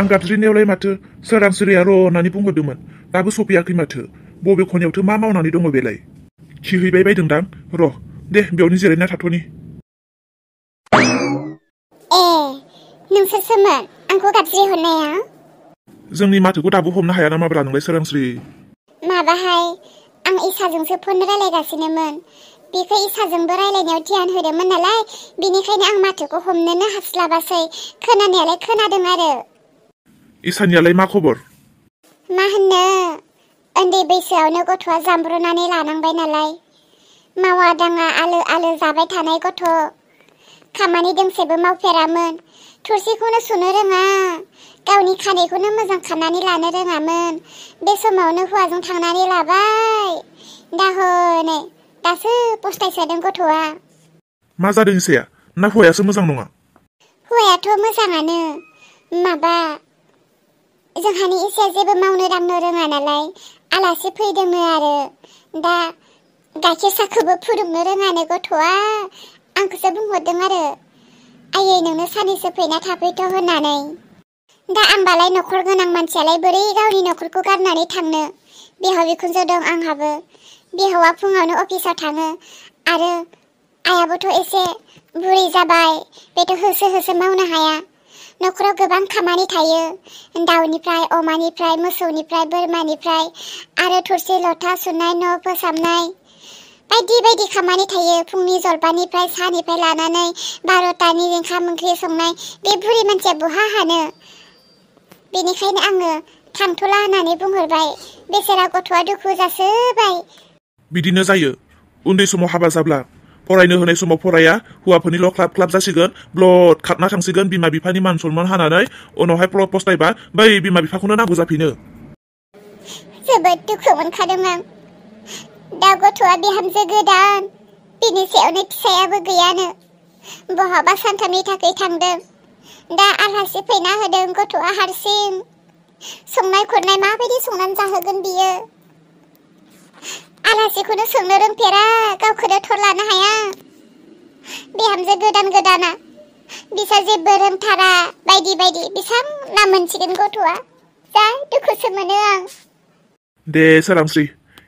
आं गाबज्रिनायावलाय माथो सोरांस्रिया र' होननानै बुंहरदोंमोन दाबो सफैयाखै माथो बबे खनायावथो मा मावनानै दङ बेलाय खिहैबाय बायदोंदां र' दे बेयावनो जिरायना थाथ'नि नोंसोरसोमोन आंखौ गाबज्रि हरनाया जोंनि माथोखौ दाबो हमनो हाया नामाब्रा नोंलाय सोरांस्रि माबाहाय आं इसाजोंसो फन रायलायगासिनोमोन बेखौ इसाजोंबो रायलायनायाव ध्यान होदोंमोन नालाय बेनिखायनो आं माथोखौ हमनोनो हास्लाबासै खोनानायालाय खोनादों आरो इसानियालाय मा खबर मा होननो उन्दै बैसोआवनो गथ'आ जामब्रनानै लानांबाय नालाय मावा दाङा आलो आलो जाबाय थानाय गथ' खामानि दोंसेबो मावफेरामोन थोरसिखौनो सुनो रोङा गावनि खानायखौनो मोजां खानानै लानो रोङामोन बे समावनो हौवाजों थांनानै लाबाय दा हनै दासो पस्तायसोदों गथ'आ मा जादों इसाया ना हौवायासो मोजां नङा हौवायाथ' मोजाङानो माबा जोंहानि इसाया जेबो मावनो दांनो रोङा नालाय आलासि फैदोंनो आरो दा गाइखेर साखौबो फुदुंनो रोङानो गथ'आ आंखौसो बुंहरदों आरो आयै नोंनो सानैसो फैना थाफैथ' होननानै दा आंबालाय न'खर गोनां मानसियालाय बोरै गावनि न'खरखौ गारनानै थांनो बिहाव बिखुनजो दं आंहाबो बिहावा फुङावनो अफिसाव थाङो आरो आयाबोथ' एसे बुरै जाबाय बेथ' होसो होसो मावनो हाया न'खराव गोबां खामानि थायो दाउनिफ्राय अमानिफ्राय मोसौनिफ्राय बोरमानिफ्राय आरो थोरसि लथा सुनाय न' फोसाबनाय बायदि बायदि खामानि थायो फुंनि जलपानिफ्राय साहानिफ्राय लानानै 12टानि ओंखाम ओंख्रि संनाय बे बुरै मानसिया बहा हानो बेनिखायनो आङो थांथ'ला होननानै बुंहरबाय बेसेरा गथ'आ दुखु जासोबाय बिदिनो जायो उन्दै समाव हाबा जाब्ला फरायनो होनाय समाव फराया हौवाफोरनिल' क्लाब क्लाब जासिगोन ब्लड खारना थांसिगोन बिमा बिफानि मान सन्मान हानानै उनावहाय पस्तायबा बै बिमा बिफाखौनो नांगौ जाफिनो जोबोद दुखु मोनखादों आं दा गथ'आ बिहामजो गोदान बिनि सायावनो फिसायाबो गैयानो बहाबा सानथामनि थाखाय थांदों दा आलासि फैना होदों गथ'आ हारसिं संनाय खुरनाय माबायदि संनानै जाहोगोन बियो आलासिखौनो सोंनो रोंफेरा गावखौनो थर लानो हाया बिहामजो गोदाना बिसा जेबो रोंथारा बायदि बायदि बेसां नाम मोनसिगोन गथ'आ जा दुखुसो मोनो आं दे सोरांस्रि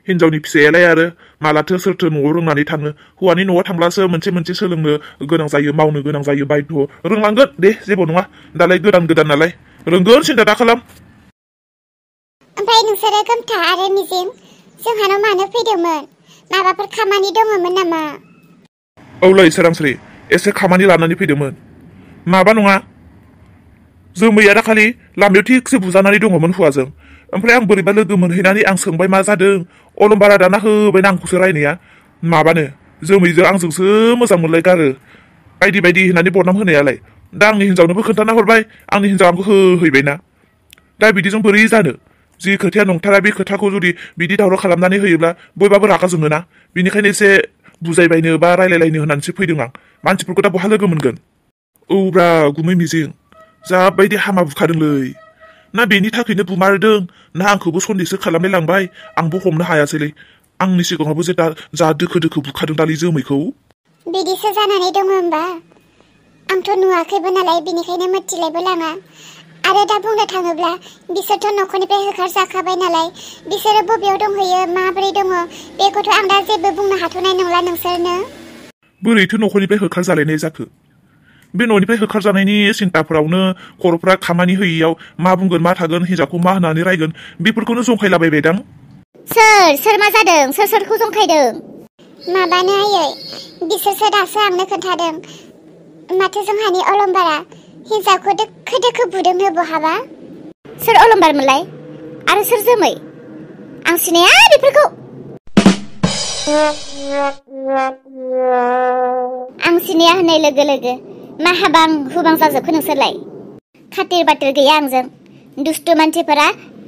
हिनजावनि फिसायालाय आरो मालाथो सोरथो न'आव रोंनानै थाङो हौवानि न'आव थांब्लासो मोनसे सोलोंनो गोनां जायो मावनो गोनां जायो बायध' रोंलांगोन दे जेबो नङा दालाय गोदान नालाय रोंगोन सिन्था दा खालाम ओमफ्राय नोंसोरो गोमथा आरो मिजिं जोंहानाव मानो फैदोंमोन माबाफोर खामानि दङमोन नामा औलै सोरांस्रि एसे खामानि लानानै फैदोंमोन माबा नङा जोमैया दाखालि लामायाव थिगसे बुजानानै दङमोन हौवाजों ओमफ्राय आं बोरैबा लोगो मोनहैनानै आं सोंबाय मा जादों अलंबारा दाना होबायना आंखौसो रायनाया माबानो जोमैजों आंजोंसो मोजां मोनलायगारो बायदि बायदि होननानै बदनाम होनायालाय दा आंनि हिनजावनोबो खोन्थाना हरबाय आंनि हिनजाव आंखौ होहैबायना दा बिदिजों बोरै जानो जि खोथाया नंथारा बे खोथाखौ जुदि बिदि दावराव खालामनानै होयोब्ला बयबाबो रागा जोङोना बेनिखायनो एसे बुजायबायनो बा रायलायलायनो होननानैसो फैदों आं मानसिफोरखौ दा बहा लोगो मोनगोन औब्रा गुमै मिजिं जाबायदि हामा बुखादोंलै ना बेनि थाखायनो बुमारदों ना आंखौबो सन्देहसो खालामनाय लांबाय आंबो हमनो हायासैलै आंनि सिगाङावबो जे दा जा दोखो बुखादों दालै जोमैखौ बिदिसो जानानै दङ होमबा आंथ' नुवाखैबो नालाय बेनिखायनो मिथिलायबो लाङा आरो दा बुंनो थाङोब्ला बिसोरथ' न'खरनिफ्राय होखारजाखाबाय नालाय बिसोरो बबेयाव दंहैयो माबोरै दङ बेखौथ' आं दा जेबो बुंनो हाथ'नाय नंला नोंसोरनो बोरैथो न'खरनिफ्राय होखारजालायनाय जाखो बे न'निफ्राय होखारजानायनि सिन्ताफोरावनो खर'फ्रा खामानि होयैयाव मा बुंगोन मा थागोन हिनजावखौ मा होननानै रायगोन बेफोरखौनो जंखायलाबायबायदां सोर मा जादों सोरखौ जंखायदों माबानो आयै बिसोरसो दासो आंनो खोन्थादों माथो जोंहानि अलंबारा हिनजावखौ दोखो बुदोंनो बहाबा सोर अलंबारमोनलाय आरो सोर जोमै आं सिनाया बेफोरखौ आं सिनाया होननाय लोगो मा हाबां हुबां जाजोबखो नोंसोरलाय खातिर बातिर गैया आंजों दुस्थु मानसिफोरा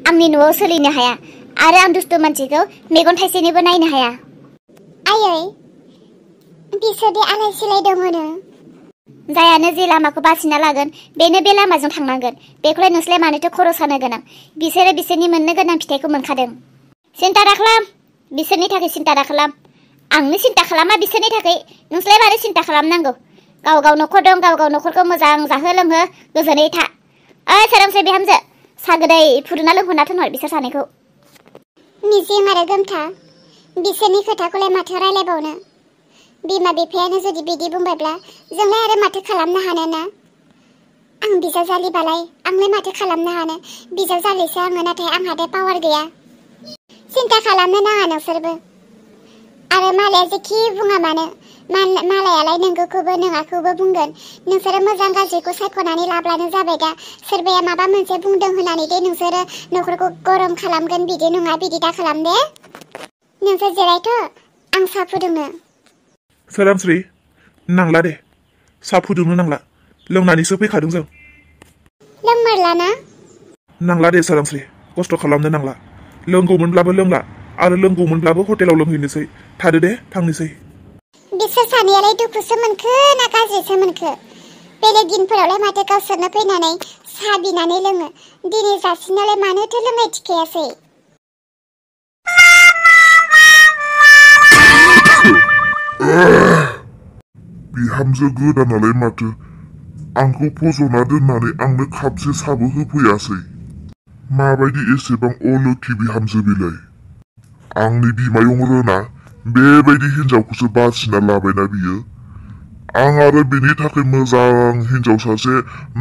आंनि न'आव सोलिनो हाया आरो आं दुस्थु मानसिखौ मेगन थाइसेनिबो नायनो हाया आयै बिसोरदि आलाय सिलाय दङनो जायानो जे लामाखौ बासिना लागोन बेनो बे लामाजों थांनांगोन बेखौलाय नोंसोरलाय मानोथो खर' सानो गोनां बिसोरो बिसोरनि मोननो गोनां फिथाइखौ मोनखादों सिन्था दाखालाम बिसोरनि थाखाय सिन्था दाखालाम आंनो सिन्था खालामा बिसोरनि थाखाय नोंसोरलाय मानो सिन्था खालामनांगौ गाव न'खर दं गाव न'खरखौ मोजां जाहो लोंहो गोजोनै था सोरांसै बिहामजो सा गोदै फुदुंना लोंहोना थोनहर बिसोर सानैखौ। मिजिं आरो गोमथा बिसोरनि खोथाखौलाय माथो रायलायबावनो। बिमा बिफायानो जुदि बिदि बुंबायब्ला जोंलाय आरो माथो खालामनो हानो ना। आं बिजावजालिबालाय आंलाय माथो खालामनो हानो। बिजावजालिसो आङो, नाथाय आंहालाय पावार गैया। सिन्था खालामनो नाङा नोंसोरबो। आरो मालाया जेखि बुङा मानो मालायालाय नोंगौखौबो नङाखौबो बुंगोन। नोंसोरो मोजां गाज्रिखौ सायख'नानै लाब्लानो जाबाय। दा सोरबाया माबा मोनसे बुंदों होननानै दे नोंसोरो न'खरखौ गरम खालामगोन बिदि नङा, बिदि दा खालाम दे। नोंसोर जिरायथ' आं साहा फुदुंनो। सोरांस्रि नांला दे, साहा फुदुंनो नांला, लोंनानैसो फैखादों जों। लोंमारला ना? नांला दे सोरांस्रि, खस्थ' खालामनो नांला। लोंगौमोनब्लाबो लोंला, आरो लोंगौमोनब्लाबो हटेलाव लोंहैनोसै। थादो दे थांनोसै। बिसोर सानैयालाय दुखुसो मोनखो ना गाज्रिसो मोनखो? बेलेग दिनफोरावलाय माथो गावसोरनो फैनानै साहा बिनानै लोङो। दिनै जासिनालाय मानोथो लोंनाय थिखायासै? बिहामजो गोदानालाय माथो आंखौ फज'ना दोननानै आंनो खापसे साबो होफैयासै। माबायदि एसेबां अलोखि बिहामजो बेलाय। आंनि बिमायं रोना बेबायदि हिनजावखौसो बासिना लाबायना बियो। आं आरो बेनि थाखाय मोजां हिनजाव सासे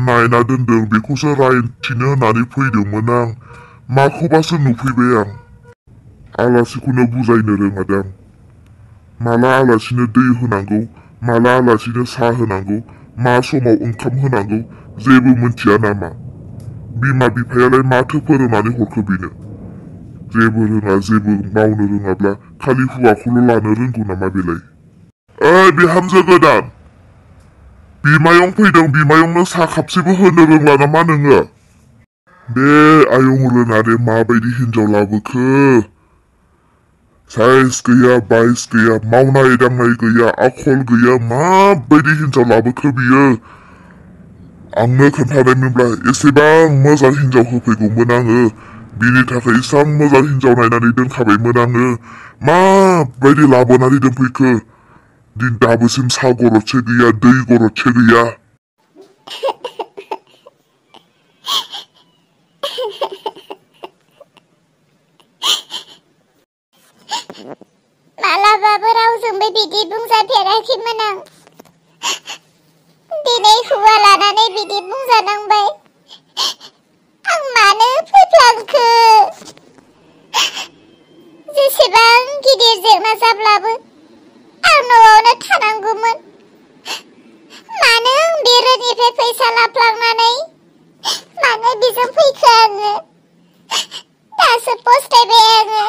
नायना दोनदों, बेखौसो रायथिनो होननानै फैदोंमोन आं। माखौबासो नुफैबाय आं। आलासिखौनो बुजायनो रोङादां। माला आलासिनो दै होनांगौ, माला आलासिनो साहा होनांगौ, मा समाव ओंखाम होनांगौ जेबो मोनथिया नामा? बिमा बिफायालाय माथो फोरोंनानै हरखो बेनो? जेबो रोङा, जेबो मावनो रोङाब्ला खालि हौवाखौल' लानो रोंगौ नामा बेलाय? ओइ बिहामजो गोदान, बिमायं फैदों, बिमायंनो साहा खापसेबो होनो रोंला नामा नोङो? बे आयं रोनादे माबायदि हिनजाव लाबोखो? साइस गैया, बाइस गैया, मावनाय दांनाय गैया, आखल गैया, माबायदि हिनजाव लाबोखो बियो? आंनो खोन्थानायमोनब्ला एसेबां मोजां हिनजाव होफैगौमोन आङो। बिनि थाखाय एसां मोजां हिनजाव नायनानै दोनखाबायमोन आङो। माबायदि लाबोनानै दोनफैखो? दिन दाबोसिम साहा गरदसे गैया, दै गरदसे गैया। मालाबाबो रावजोंबो बिदि बुंजाफेराखैमोन आं। दिनै हौवा लानानै बिदि बुंजानांबाय। आं मानो फैफ्लांखो? जेसेबां गिदिर जेंना जाब्लाबो आं न'आवनो थानांगौमोन। मानो आं बे रोनिफ्राय फैसा लाफ्लांनानै मानो बिजों फैखो आङो? दासो पस्तायबाय आङो।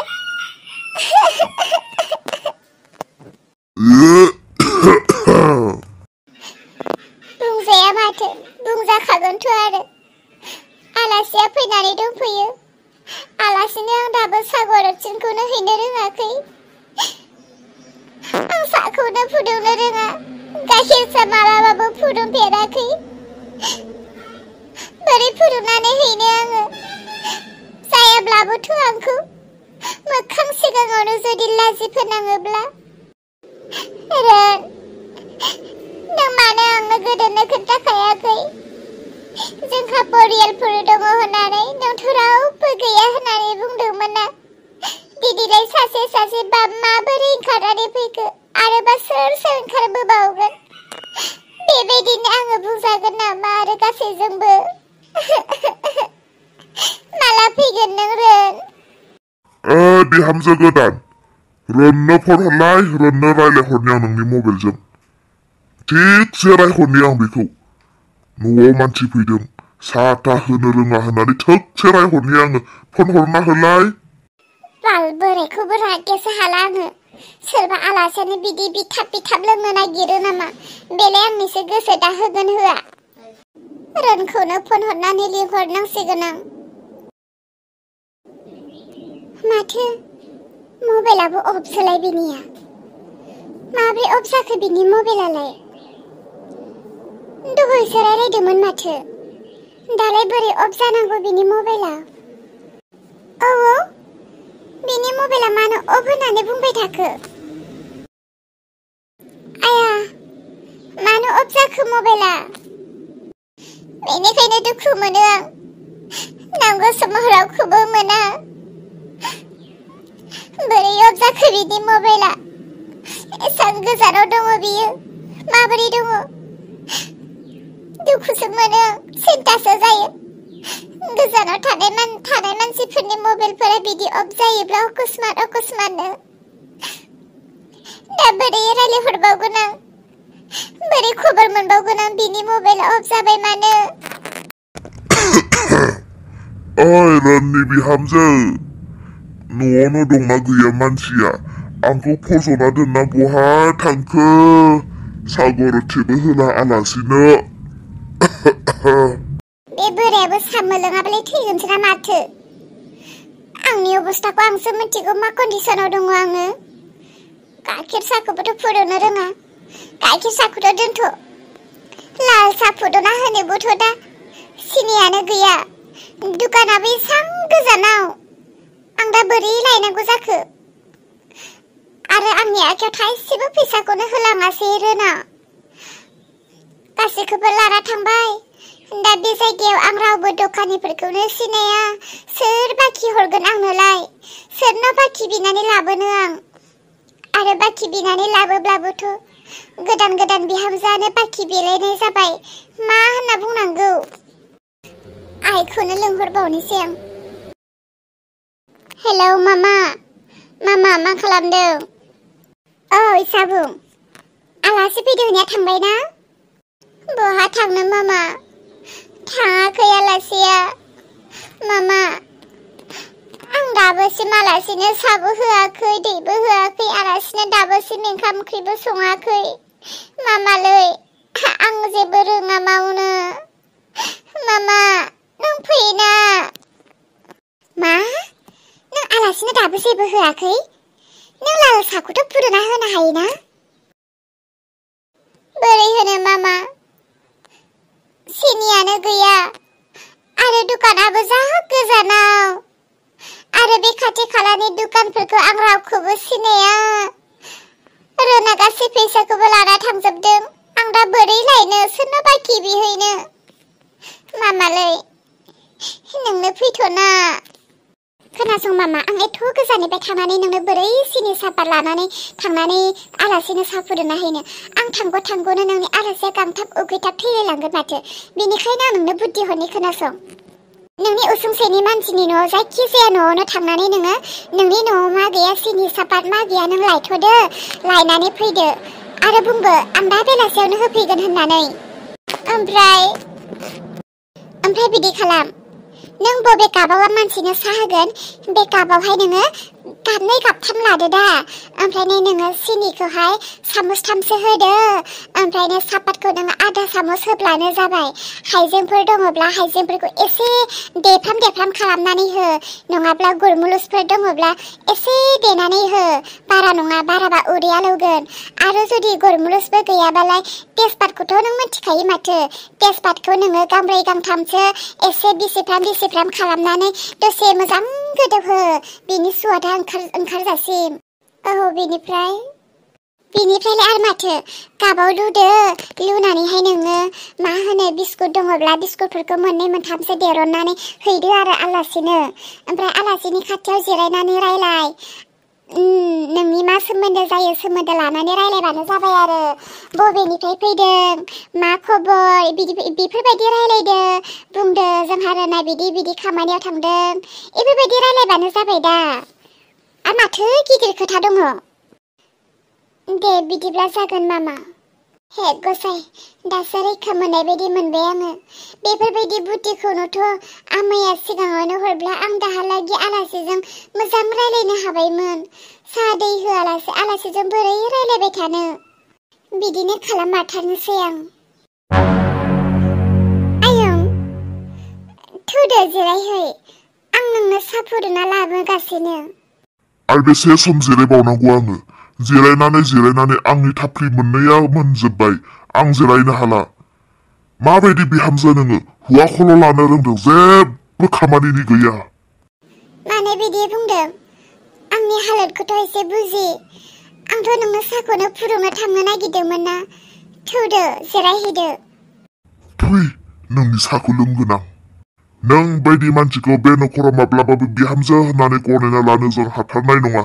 बुंजाया माथो, बुंजाखागोनथ' आरो। आलासिया फैनानै दंफैयो। आलासिनो आं दाबो साहा गरदसिनखौनो हैनो रोङाखै। आं साहाखौनो फुदुंनो रोङा, गाइखेर साहा मालाबाबो फुदुंफेराखै। बोरै फुदुंनानै हैनो आङो? जायाब्लाबोथ' आंखौ मोखां सिगाङावनो जुदि लाजि फोनाङोब्ला। रोन, नों मानो आंनो गोदोनो खोन्थाखायाखै? जोंहा परियालफोर दङ होननानै, नोंथ' रावबो गैया होननानै बुंदोंमोन ना। दिनैलाय सासे सासे बा माबोरै ओंखारनानै फैखो? आरोबा सोर ओंखारबोबावगोन? बेबायदिनो आङो बुंजागोन नामा आरो गासैजोंबो? माला फैगोन नों रोन? बिहामजो गोदान, रोननो फन हरलाय, रोननो रायलायहरनि आं नोंनि मबाइलजों। थिगसे रायहरनि आं बेखौ। न'आव मानसि फैदों, साहा थाहा होनो रोङा होननानै थोगसे रायहरनि आङो। फन हरना होलाय। बाल बोरायखौबो रागेसो हाला आङो। सोरबा आलासियानो बिदि बिथाब लोंनो नागिरो नामा? बेलाय आंनिसो गोसो दा होगोन होआ? रोनखौनो फन हरनानै लिंहरनांसिगोन आं। माथो मबाइलाबो अफसोलाय बिनिया। माब्रै अफ जाखो बिनि मबाइलालाय? दहायसो रायलायदोंमोन माथो। दालाय बोरै अफ जानांगौ बिनि मबाइला? औ, बिनि मबाइला मानो अफ होननानै बुंबाय थाखो? आया, मानो अफ जाखो मबाइला? बेनिखायनो दुखु मोनो आं नांगौ समाव रावखौबो मोना बोरै अफ जाखो बिनि मबाइला एसां गोजानाव दङ बियो माबोरै दङ दुखुसो मोनो सिन्तासो जायो गोजानाव थानाय मानसिफोरनि मबाइलफोरा बिदि अफ जायोब्ला अकस्मातनो दा बोरै रायलायहरबावगोन आं बोरै खबर मोनबावगोन आं बिनि मबाइला अफ जाबाय मानो ओइ राननि बिहामजो न'आवनो दंना गैया मानसिया आंखौ फज'ना दोनना बहा थांखो सागरथिबो होला आलासिनो बे बोरायाबो साम लोङाबालाय थैगोनसो ना माथो आंनि अबस्थाखौ आंसो मिथिगौ मा कन्डिसनाव दङ आङो गाइखेर साखौबोथ' फुदुंनो रोङा गाइखेर साखौथ' दोनथ' लाल साहा फुदुंना होनोबोथ' दा सिनियानो गैया दुकानाबो एसां गोजानाव आं दा बोरै लायनांगौ जाखो आरो आंनि आखायाव थाइसेबो फैसाखौनो होलाङासै रोना गासैखौबो लाना थांबाय दा बे जायगायाव आं रावबो दखानिफोरखौनो सिनाया सोर बाखि हरगोन आंनोलाय सोरनाव बाखि बिनानै लाबोनो आं आरो बाखि बिनानै लाबोब्लाबोथ' गोदान बिहामजोआनो बाखि बिलायनाय जाबाय मा होनना बुंनांगौ आइखौनो लिंहरबावनोसै आं हेलौ मामा मा खालामदों ओइ साबुं आलासि फैदों होननाया थांबाय ना बहा थांनो मामा थाङाखै आलासिया मामा आं दाबोसिम आलासिनो साबो होआखै दैबो होआखै आलासिनो दाबोसिम ओंखाम ओंख्रिबो सङाखै मामालै आं जेबो रोङा मावनो मामा नों फैना मा नों आलासिनो दाबो जेबो होआखै नों लाल साखौथ' फुदुंना होनो हायोना बोरै होनो मामा सिनियानो गैया आरो दुकानाबो जा गोजानाव आरो बे खाथि खालानि दुकानफोरखौ आं रावखौबो सिनाया रोना गासै फैसाखौबो लाना थांजोबदों आं दा बोरै लायनो सोरनो बाखि बिहैनो मामालै नोंनो फैथ'ना खोनासं मामा आं एथ' गोजाननिफ्राय थांनानै नोंनो बोरै सिनि सापात लानानै थांनानै आलासिनो साहा फुदुंना हैनो आं थांगौनो नोंनि आलासिया गांथाब उखैथाब थैलायलांगोन माथो बेनिखायनो आं नोंनो बुद्धि हरनि खोनासं नोंनि उसुंसेनि मानसिनि न'आव जायखिजाया न'आवनो थांनानै नोङो नोंनि न'आव मा गैया सिनि सापात मा गैया नों लायथ'दो लायनानै फैदो आरो बुंदो आं दा बेलासियावनो होफैगोन होननानै ओमफ्राय बिदि खालाम नों बबे कापाव मानसिनो साहा होगोन बे कापावहाय नोङो गाबनै गाबथाम लादो दा ओमफ्राय नोङो सिनिखौहाय सामुसथामसो होदो ओमफ्राय सापातखौ नोङो आधा सामुस होब्लानो जाबाय हाइजेंफोर दङब्ला हाइजेंफोरखौ एसे देफ्राम खालामनानै हो नङाब्ला गुरमुलुसफोर दङब्ला एसे देनानै हो बारा नङा बाराबा उदैया लौगोन आरो जुदि गुरमुलुसबो गैयाबालाय तेजपातखौथ' नों मिथिखायो माथो तेजपातखौ नोङो गांब्रै गांथामसो एसे बिसिफ्राम खालामनानै दसे मोजां गोदौहो बिनि सुवादा ओंखारजासिम औ बिनिफ्रायलाय आरो माथो काबाव लुनानैहाय नोङो मा होनो बिस्कुट दङब्ला बिस्कुटफोरखौ मोननै मोनथामसो देरननानै हैदो आरो आलासिनो ओमफ्राय आलासिनि खाथियाव जिरायनानै रायलाय नोंनि मा सोमोन्दो जायो सोमोन्दो लानानै रायलायबानो जाबाय आरो बबेनिफ्राय फैदों मा खबर बेफोरबायदि रायलायदो बुंदो जोंहा रोना बिदि खामानियाव थांदों बेफोरबायदि रायलायबानो जाबाय दा आरो माथो गिदिर खोथा दङ दे बिदिब्ला जागोन मामा हे गसाइ दासो रैखा मोननाय बायदि मोनबाय आङो बेफोरबायदि बुद्धिखौनोथ' आमाया सिगाङावनो हरब्ला आं दाहालागि आलासिजों मोजां रायलायनो हाबायमोन साहा दै होआलासे आलासिजों बोरै रायलायबाय थानो बिदिनो खालाममारथारनोसै आं आयं थौदो जिरायहै आं नोंनो साहा फुदुंना लाबोगासिनो आरो बेसे सम जिरायबावनांगौ आङो जिरायनानै आंनि थाफ्लि मोननैया मोनजोब्बाय आं जिरायनो हाला माबायदि बिहामजो नोङो हौवाखौल' लानो रोंदों जेबो खामानिनि गैया माने बिदि बुंदों आंनि हालोदखौथ' एसे बुजि आंथ' नोंनो साहाखौनो फुदुंनो थांनो नागिरदोंमोन ना थौदो जिरायहैदो थुइ नोंनि साहाखौ लोंगोन आं नों बायदि मानसिखौ बे नखराव माब्लाबाबो बिहामजो होननानै गनायना लानो जों हाथारनाय नङा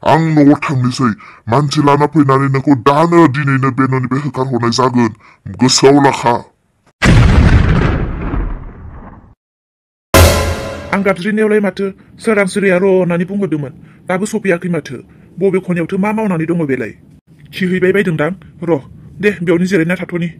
आं न'आव थांनोसै मानसि लाना फैनानै नोंखौ दानो दिनैनो बे न'निफ्राय होखारहरनाय जागोन गोसोआव लाखा आं गाबज्रिनायावलाय माथो सोरांस्रिया र' होननानै बुंहरदोंमोन दाबो सफैयाखै माथो बबे खनायावथो मा मावनानै दङ बेलाय खिहैबाय बायदोंदां र' दे बेयावनो जिरायना थाथ'नि